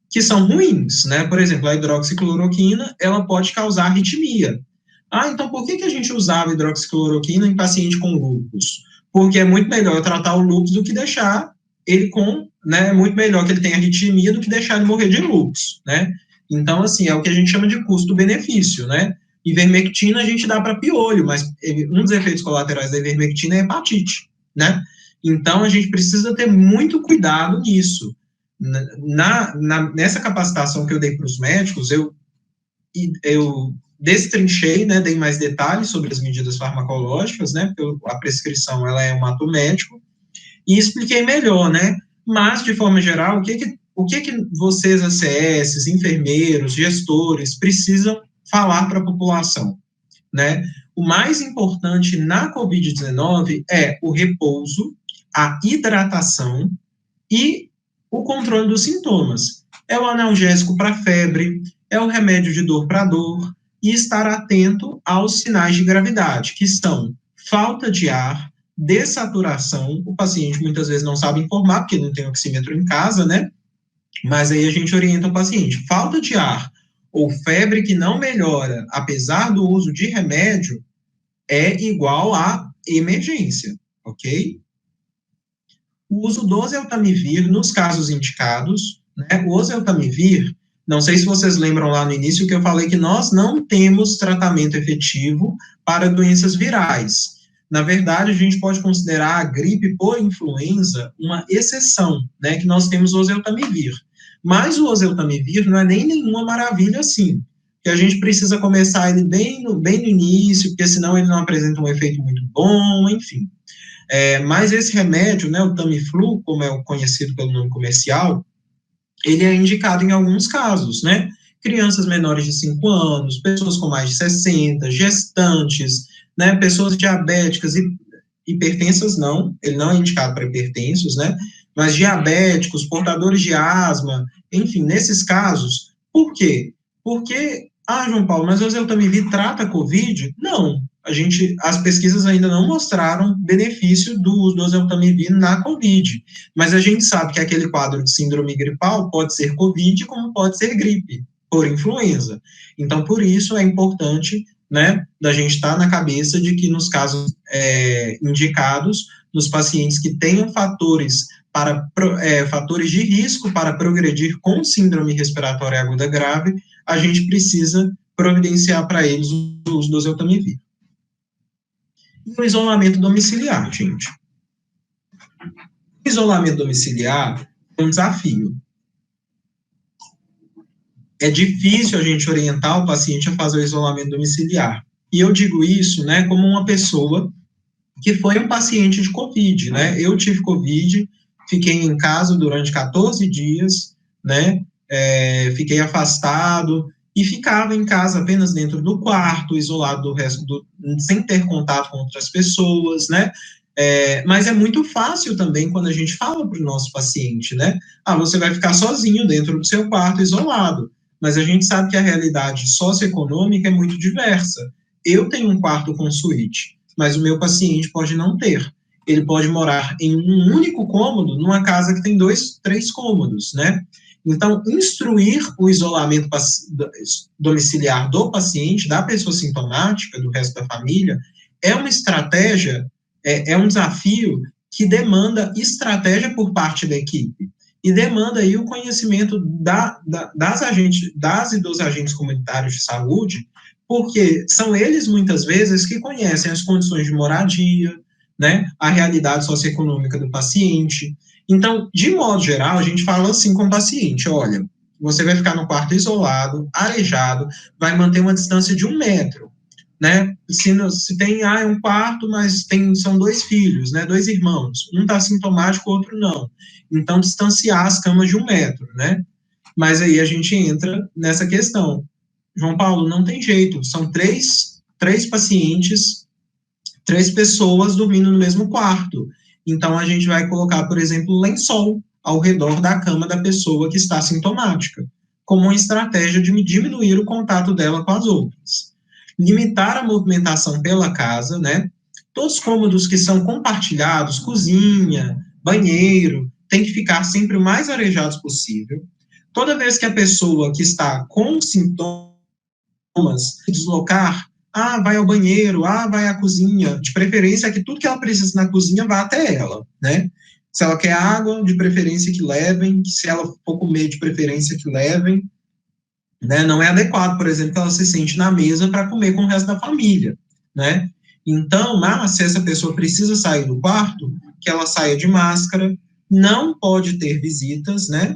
que são ruins, né? Por exemplo, a hidroxicloroquina, ela pode causar arritmia. Então por que a gente usava hidroxicloroquina em paciente com lúpus? Porque é muito melhor tratar o lúpus do que deixar ele com, né, é muito melhor que ele tenha arritmia do que deixar ele morrer de lúpus, né? Então, assim, é o que a gente chama de custo-benefício, né? Ivermectina a gente dá para piolho, mas um dos efeitos colaterais da ivermectina é hepatite, né? Então, a gente precisa ter muito cuidado nisso. Nessa capacitação que eu dei para os médicos, eu destrinchei, né, dei mais detalhes sobre as medidas farmacológicas, né, porque a prescrição ela é um ato médico, e expliquei melhor, né, mas, de forma geral, o que vocês, ACS, enfermeiros, gestores, precisam falar para a população, né? O mais importante na Covid-19 é o repouso, a hidratação e o controle dos sintomas. É o analgésico para febre, é o remédio de dor para dor, e estar atento aos sinais de gravidade, que são falta de ar, dessaturação, o paciente muitas vezes não sabe informar, porque não tem oxímetro em casa, né? Mas aí a gente orienta o paciente. Falta de ar ou febre que não melhora, apesar do uso de remédio, é igual a emergência, ok? O uso do oseltamivir nos casos indicados, né? O oseltamivir, não sei se vocês lembram lá no início que eu falei que nós não temos tratamento efetivo para doenças virais. Na verdade, a gente pode considerar a gripe por influenza uma exceção, né? Que nós temos o oseltamivir. Mas o oseltamivir não é nem nenhuma maravilha assim, que a gente precisa começar ele bem no início, porque senão ele não apresenta um efeito muito bom, enfim. Mas esse remédio, né, o Tamiflu, como é conhecido pelo nome comercial, ele é indicado em alguns casos, né? Crianças menores de 5 anos, pessoas com mais de 60, gestantes, né, pessoas diabéticas e hipertensas não, ele não é indicado para hipertensos, né? Mas diabéticos, portadores de asma, enfim, nesses casos, por quê? Porque, João Paulo, mas o oseltamivir trata a COVID? Não, as pesquisas ainda não mostraram benefício do uso do oseltamivir na COVID, mas a gente sabe que aquele quadro de síndrome gripal pode ser COVID como pode ser gripe, por influenza. Então, por isso é importante, né, da gente estar na cabeça de que nos casos indicados, nos pacientes que tenham fatores de risco para progredir com síndrome respiratória aguda grave, a gente precisa providenciar para eles o uso do oseltamivir. E o isolamento domiciliar, gente. O isolamento domiciliar é um desafio. É difícil a gente orientar o paciente a fazer o isolamento domiciliar. E eu digo isso, né, como uma pessoa que foi um paciente de COVID, né? Eu tive COVID, fiquei em casa durante 14 dias, né? Fiquei afastado e ficava em casa apenas dentro do quarto, isolado do resto, sem ter contato com outras pessoas, né? Mas é muito fácil também quando a gente fala para o nosso paciente, né? Você vai ficar sozinho dentro do seu quarto, isolado. Mas a gente sabe que a realidade socioeconômica é muito diversa. Eu tenho um quarto com suíte, mas o meu paciente pode não ter. Ele pode morar em um único cômodo, numa casa que tem 2, 3 cômodos, né? Então, instruir o isolamento domiciliar do paciente, da pessoa sintomática, do resto da família, é uma estratégia, é um desafio que demanda estratégia por parte da equipe e demanda aí o conhecimento das e dos agentes comunitários de saúde, porque são eles, muitas vezes, que conhecem as condições de moradia, né, a realidade socioeconômica do paciente. Então, de modo geral, a gente fala assim com o paciente: olha, você vai ficar no quarto isolado, arejado, vai manter uma distância de 1 metro, né? Se tem um quarto, mas são 2 filhos, né? 2 irmãos, um está sintomático, o outro não. Então, distanciar as camas de 1 metro, né? Mas aí a gente entra nessa questão. João Paulo, não tem jeito, são três pacientes, 3 pessoas dormindo no mesmo quarto. Então, a gente vai colocar, por exemplo, lençol ao redor da cama da pessoa que está sintomática, como uma estratégia de diminuir o contato dela com as outras. Limitar a movimentação pela casa, né? Todos os cômodos que são compartilhados, cozinha, banheiro, tem que ficar sempre o mais arejados possível. Toda vez que a pessoa que está com sintomas se deslocar, vai ao banheiro, vai à cozinha, de preferência que tudo que ela precisa na cozinha vá até ela, né? Se ela quer água, de preferência que levem, se ela for comer, de preferência que levem, né? Não é adequado, por exemplo, que ela se sente na mesa para comer com o resto da família, né? Então, se essa pessoa precisa sair do quarto, que ela saia de máscara, não pode ter visitas, né?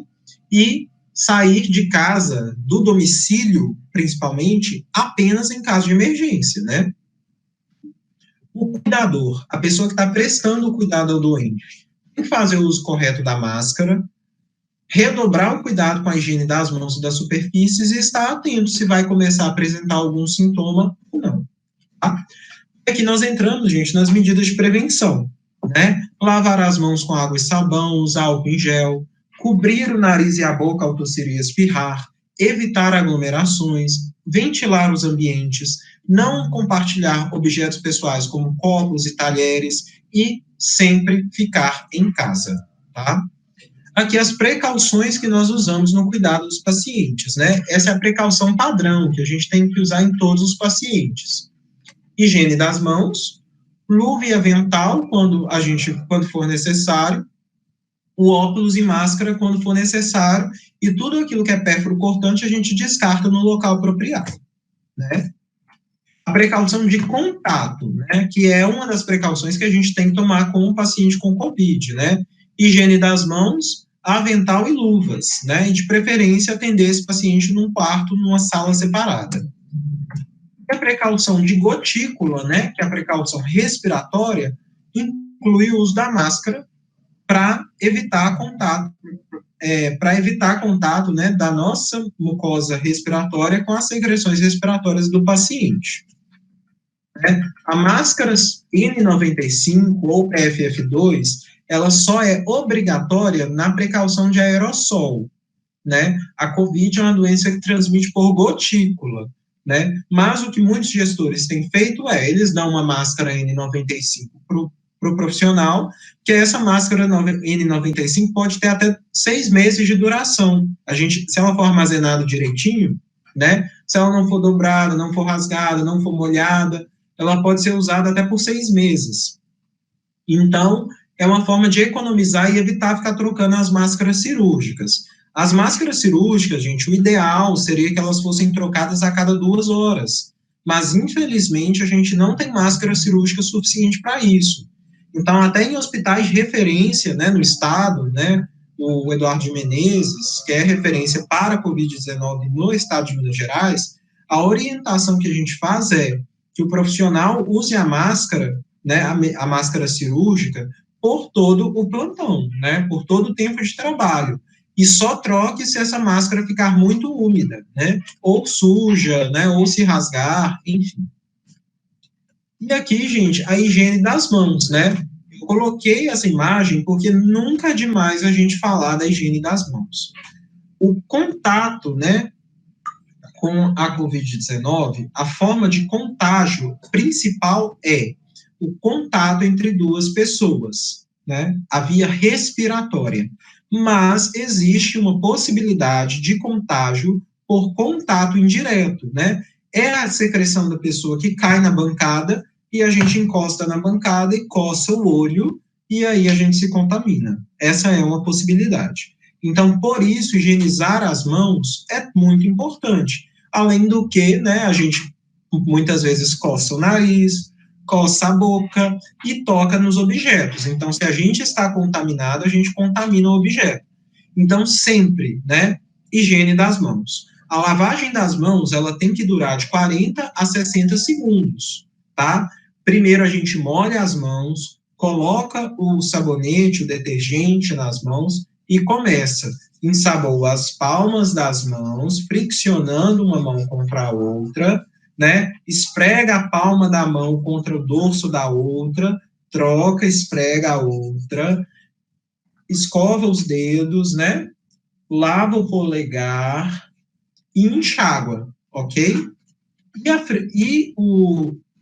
E sair de casa, do domicílio, principalmente, apenas em caso de emergência, né? O cuidador, a pessoa que está prestando o cuidado ao doente, tem que fazer o uso correto da máscara, redobrar o cuidado com a higiene das mãos e das superfícies e estar atento se vai começar a apresentar algum sintoma ou não. Tá? Aqui nós entramos, gente, nas medidas de prevenção, né? Lavar as mãos com água e sabão, usar álcool em gel, cobrir o nariz e a boca ao tossir e espirrar, evitar aglomerações, ventilar os ambientes, não compartilhar objetos pessoais como copos e talheres e sempre ficar em casa, tá? Aqui as precauções que nós usamos no cuidado dos pacientes, né? Essa é a precaução padrão que a gente tem que usar em todos os pacientes. Higiene das mãos, luva e avental quando for necessário, o óculos e máscara quando for necessário, e tudo aquilo que é pérfuro cortante a gente descarta no local apropriado, né? A precaução de contato, né, que é uma das precauções que a gente tem que tomar com o paciente com COVID, né? Higiene das mãos, avental e luvas, né? E de preferência atender esse paciente num quarto, numa sala separada. A precaução de gotícula, né, que é a precaução respiratória, inclui o uso da máscara para evitar contato, né, da nossa mucosa respiratória com as secreções respiratórias do paciente. A máscara N95 ou PFF2, ela só é obrigatória na precaução de aerossol, né? A COVID é uma doença que transmite por gotícula, né? Mas o que muitos gestores têm feito eles dão uma máscara N95 para o profissional, que essa máscara N95 pode ter até 6 meses de duração. Se ela for armazenada direitinho, né? Se ela não for dobrada, não for rasgada, não for molhada, ela pode ser usada até por 6 meses. Então, é uma forma de economizar e evitar ficar trocando as máscaras cirúrgicas. As máscaras cirúrgicas, gente, o ideal seria que elas fossem trocadas a cada 2 horas. Mas, infelizmente, a gente não tem máscara cirúrgica suficiente para isso. Então, até em hospitais de referência, né, no estado, né, o Eduardo de Menezes, que é referência para a Covid-19 no estado de Minas Gerais, a orientação que a gente faz é que o profissional use a máscara, né, a máscara cirúrgica, por todo o plantão, né, por todo o tempo de trabalho. e só troque se essa máscara ficar muito úmida, né, ou suja, né, ou se rasgar, enfim. E aqui, gente, a higiene das mãos, né, eu coloquei essa imagem porque nunca é demais a gente falar da higiene das mãos. O contato, né, com a Covid-19, a forma de contágio principal é o contato entre duas pessoas, né? A via respiratória. Mas existe uma possibilidade de contágio por contato indireto, né? É a secreção da pessoa que cai na bancada e a gente encosta na bancada e coça o olho e aí a gente se contamina. Essa é uma possibilidade. Então, por isso, higienizar as mãos é muito importante. Além do que, né, a gente muitas vezes coça o nariz, coça a boca e toca nos objetos. Então, se a gente está contaminado, a gente contamina o objeto. Então, sempre, né, higiene das mãos. A lavagem das mãos, ela tem que durar de 40 a 60 segundos, tá? Primeiro a gente molha as mãos, coloca o sabonete, o detergente nas mãos e começa. Ensaboa as palmas das mãos, friccionando uma mão contra a outra, né? Esfrega a palma da mão contra o dorso da outra, troca, esfrega a outra, escova os dedos, né? Lava o polegar e enxágua, ok?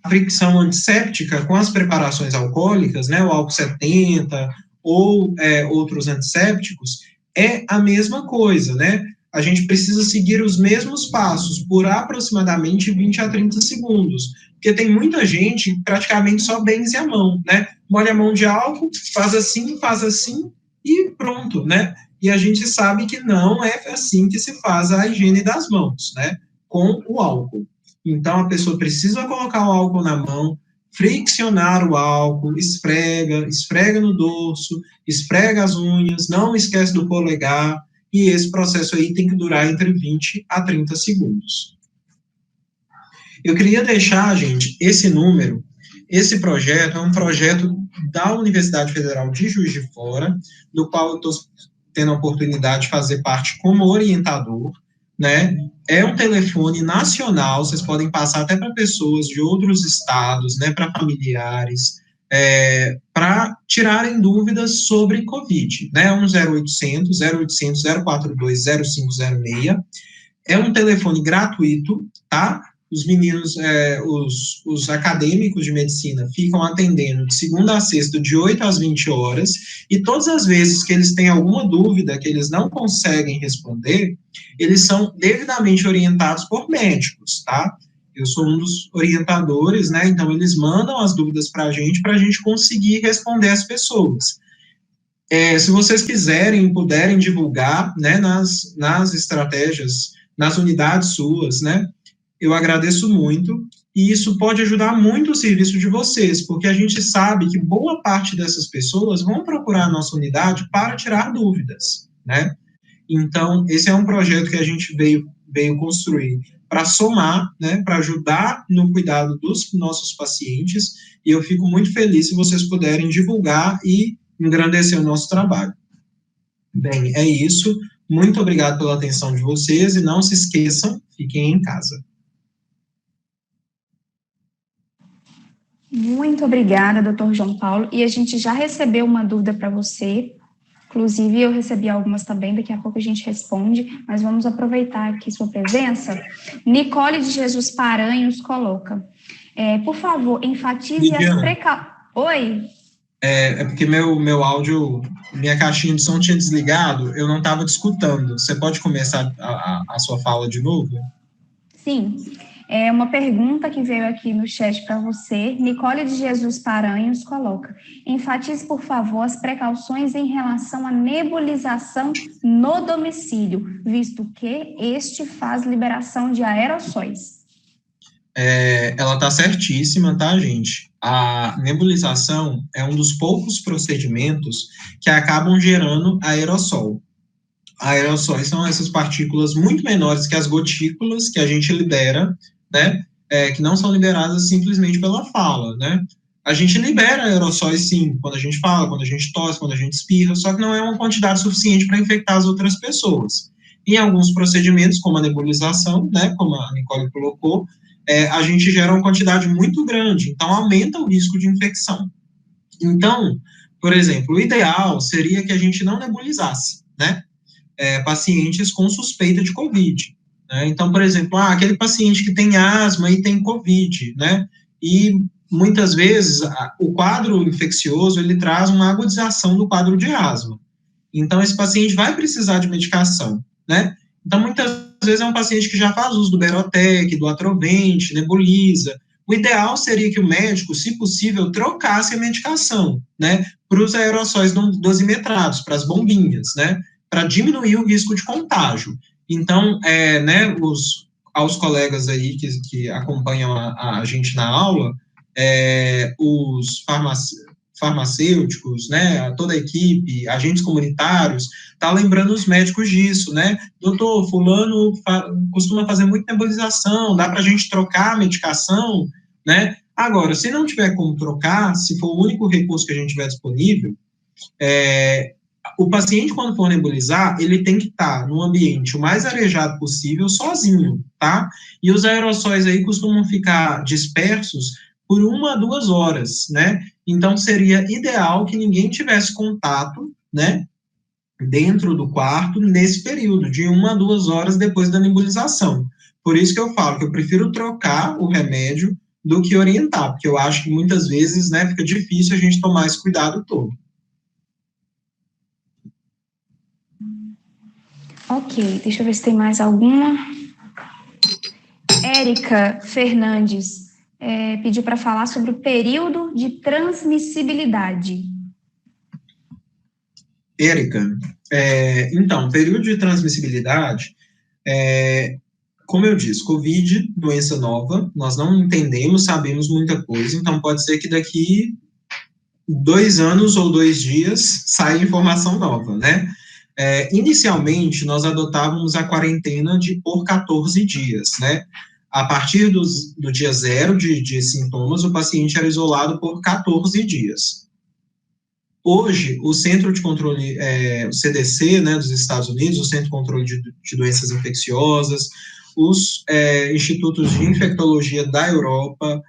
A fricção antisséptica com as preparações alcoólicas, né? O álcool 70 ou outros antissépticos, é a mesma coisa, né? A gente precisa seguir os mesmos passos por aproximadamente 20 a 30 segundos, porque tem muita gente que praticamente só benze a mão, né? Molha a mão de álcool, faz assim e pronto, né? E a gente sabe que não é assim que se faz a higiene das mãos, né? Com o álcool. Então, a pessoa precisa colocar o álcool na mão, friccionar o álcool, esfrega no dorso, esfrega as unhas, não esquece do polegar, e esse processo aí tem que durar entre 20 a 30 segundos. Eu queria deixar, gente, esse número, esse projeto é um projeto da Universidade Federal de Juiz de Fora, do qual eu estou tendo a oportunidade de fazer parte como orientador, né? É um telefone nacional, vocês podem passar até para pessoas de outros estados, né, para familiares, para tirarem dúvidas sobre Covid, né, 0800 042 0506, é um telefone gratuito, tá? Os meninos, os acadêmicos de medicina ficam atendendo de segunda a sexta, de 8 às 20 horas, e todas as vezes que eles têm alguma dúvida que eles não conseguem responder, eles são devidamente orientados por médicos, tá? Eu sou um dos orientadores, né? Então, eles mandam as dúvidas para a gente conseguir responder as pessoas. Se vocês quiserem, puderem divulgar, né, nas estratégias, nas unidades suas, né, eu agradeço muito, e isso pode ajudar muito o serviço de vocês, porque a gente sabe que boa parte dessas pessoas vão procurar a nossa unidade para tirar dúvidas, né? Então, esse é um projeto que a gente veio construir para somar, né, para ajudar no cuidado dos nossos pacientes, e eu fico muito feliz se vocês puderem divulgar e engrandecer o nosso trabalho. Bem, é isso. Muito obrigado pela atenção de vocês, e não se esqueçam, fiquem em casa. Muito obrigada, doutor João Paulo. E a gente já recebeu uma dúvida para você. Inclusive, eu recebi algumas também, daqui a pouco a gente responde, mas vamos aproveitar aqui sua presença. Nicole de Jesus Paranhos coloca, por favor, enfatize as precauções... Oi? É porque meu áudio, minha caixinha de som tinha desligado, eu não estava te escutando. Você pode começar a sua fala de novo? Sim. É uma pergunta que veio aqui no chat para você. Nicole de Jesus Paranhos coloca, enfatize, por favor, as precauções em relação à nebulização no domicílio, visto que este faz liberação de aerossóis. Ela está certíssima, tá, gente? A nebulização é um dos poucos procedimentos que acabam gerando aerossol. Aerossóis são essas partículas muito menores que as gotículas que a gente libera, né, que não são liberadas simplesmente pela fala, né? A gente libera aerossóis, sim, quando a gente fala, quando a gente tosse, quando a gente espirra, só que não é uma quantidade suficiente para infectar as outras pessoas. Em alguns procedimentos, como a nebulização, né, como a Nicole colocou, a gente gera uma quantidade muito grande, então aumenta o risco de infecção. Então, por exemplo, o ideal seria que a gente não nebulizasse, né, pacientes com suspeita de COVID. Né? Então, por exemplo, aquele paciente que tem asma e tem COVID, né, e muitas vezes o quadro infeccioso, ele traz uma agudização do quadro de asma. Então, esse paciente vai precisar de medicação, né? Então, muitas vezes é um paciente que já faz uso do Berotec, do Atrovent, nebuliza. O ideal seria que o médico, se possível, trocasse a medicação, né, para os aerossóis dosimetrados, para as bombinhas, né, para diminuir o risco de contágio. Então, né, aos colegas aí que acompanham a gente na aula, os farmacêuticos, né, toda a equipe, agentes comunitários, tá lembrando os médicos disso, né? Doutor, fulano costuma fazer muita nebulização, dá para a gente trocar a medicação, né? Agora, se não tiver como trocar, se for o único recurso que a gente tiver disponível, o paciente, quando for nebulizar, ele tem que estar no ambiente o mais arejado possível, sozinho, tá? E os aerossóis aí costumam ficar dispersos por 1 a 2 horas, né? Então, seria ideal que ninguém tivesse contato, né, dentro do quarto, nesse período, de 1 a 2 horas depois da nebulização. Por isso que eu falo que eu prefiro trocar o remédio do que orientar, porque eu acho que muitas vezes, né, fica difícil a gente tomar esse cuidado todo. Ok, deixa eu ver se tem mais alguma. Érica Fernandes pediu para falar sobre o período de transmissibilidade. Érica, então, período de transmissibilidade, como eu disse, COVID, doença nova, nós não entendemos, sabemos muita coisa, então pode ser que daqui 2 anos ou 2 dias saia informação nova, né? Inicialmente, nós adotávamos a quarentena por 14 dias, né? A partir do dia 0 de sintomas, o paciente era isolado por 14 dias. Hoje, o Centro de Controle, o CDC, né, dos Estados Unidos, o Centro de Controle de Doenças Infecciosas, os institutos de infectologia da Europa,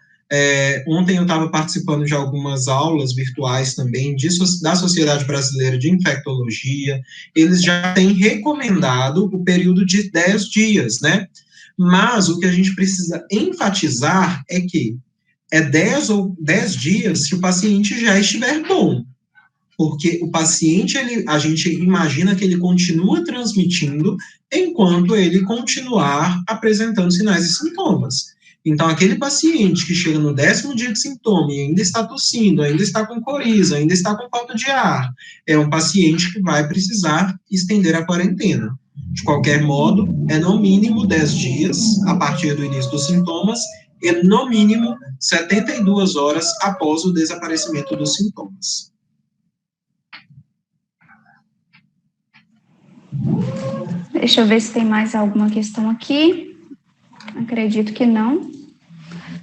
ontem eu estava participando de algumas aulas virtuais também da Sociedade Brasileira de Infectologia, eles já têm recomendado o período de 10 dias, né? Mas o que a gente precisa enfatizar é que 10 dias se o paciente já estiver bom, porque o paciente, a gente imagina que ele continua transmitindo enquanto ele continuar apresentando sinais e sintomas. Então, aquele paciente que chega no 10º dia de sintoma e ainda está tossindo, ainda está com coriza, ainda está com falta de ar, é um paciente que vai precisar estender a quarentena. De qualquer modo, é no mínimo 10 dias a partir do início dos sintomas e no mínimo 72 horas após o desaparecimento dos sintomas. Deixa eu ver se tem mais alguma questão aqui. Acredito que não.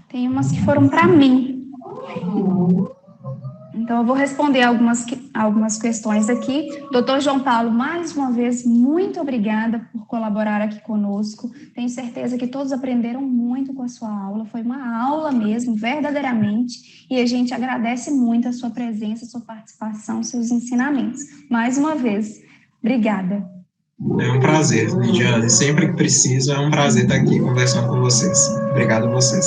Tem umas que foram para mim. Então, eu vou responder algumas questões aqui. Doutor João Paulo, mais uma vez, muito obrigada por colaborar aqui conosco. Tenho certeza que todos aprenderam muito com a sua aula. Foi uma aula mesmo, verdadeiramente. E a gente agradece muito a sua presença, a sua participação, seus ensinamentos. Mais uma vez, obrigada. É um prazer, Lidiane. Sempre que preciso, é um prazer estar aqui conversando com vocês. Obrigado a vocês.